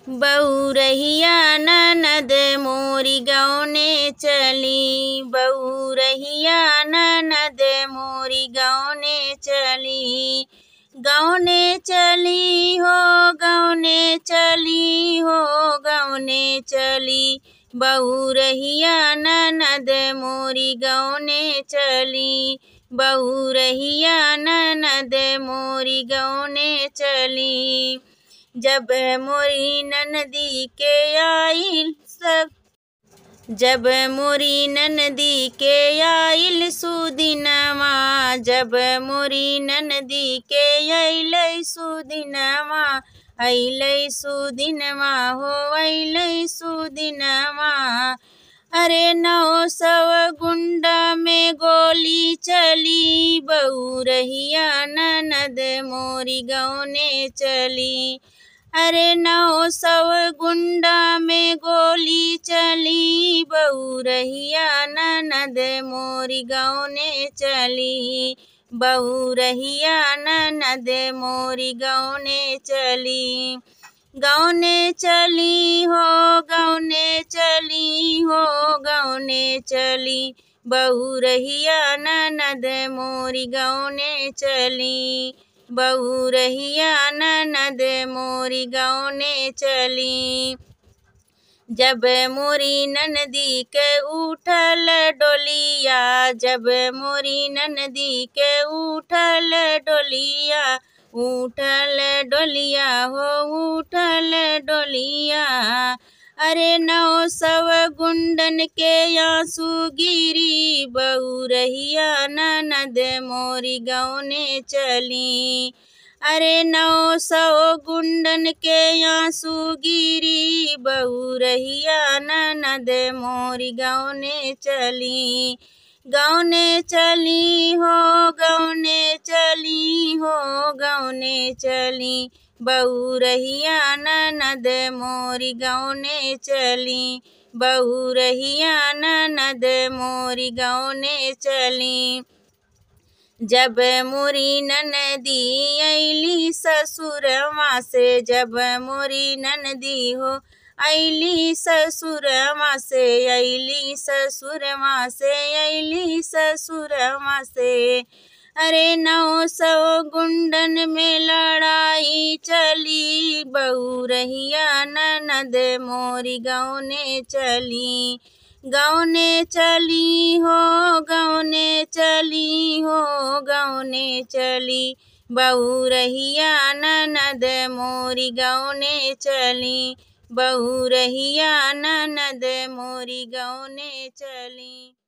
बहुरहिया ननद मोरी गौने चली, बहुरहिया ननद मोरी गौने चली। गौने चली हो, गौने चली हो, गौने चली। बहुरहिया ननद मोरी गौने चली, बहुरहिया ननद मोरी गौने चली। जब मोरी ननदी के आइल सब, जब मोरी ननदी के आइल सुदिनमा, जब मोरी ननदी के अइलै सुदिनमा, अइलै सुदिनमा हो, अइलै सुदिनमा। अरे 900 गुंडा में गोली चली, बहुरहिया ननद मोरी गौने चली। अरे 900 गुंडा में गोली चली, बहुरहिया ननद मोरी गौने चली, बहुरहिया ननद मोरी गौने चली। गौने चली हो, गौने चली हो, गौने चली। बहुरहिया ननद मोरी गौने चली, बहुरहिया ननद मोरी गौने चली। जब मोरी ननदी के उठल डोलिया, जब मोरी ननदी के उठल डोलिया, उठल डोलिया हो, उठल डोलिया। अरे 900 गुंडन के आंसू गिरी, बहुरहिया ननद मोरी गौने चली। अरे 900 गुंडन के आंसू गिरी, बहुरहिया ननद मोरी गौने चली। गौने चली हो, गौने चली हो, गौने चली। बहुरहिया ननद मोरी गौने चली, बहुरहिया ननद मोरी गौने चली। जब मोरी ननदी अइली ससुरवा से, जब मोरी ननदी हो अइली ससुरवा से, अइली ससुरवा से, अइली ससुरवा से। अरे 900 गुंडन में लड़ाई चली, बहुरहिया ननद मोरी गौने चली। गौने चली हो, गौने चली हो, गौने चली। बहुरहिया ननद मोरी गौने चली, बहुरहिया ननद मोरी गौने चली।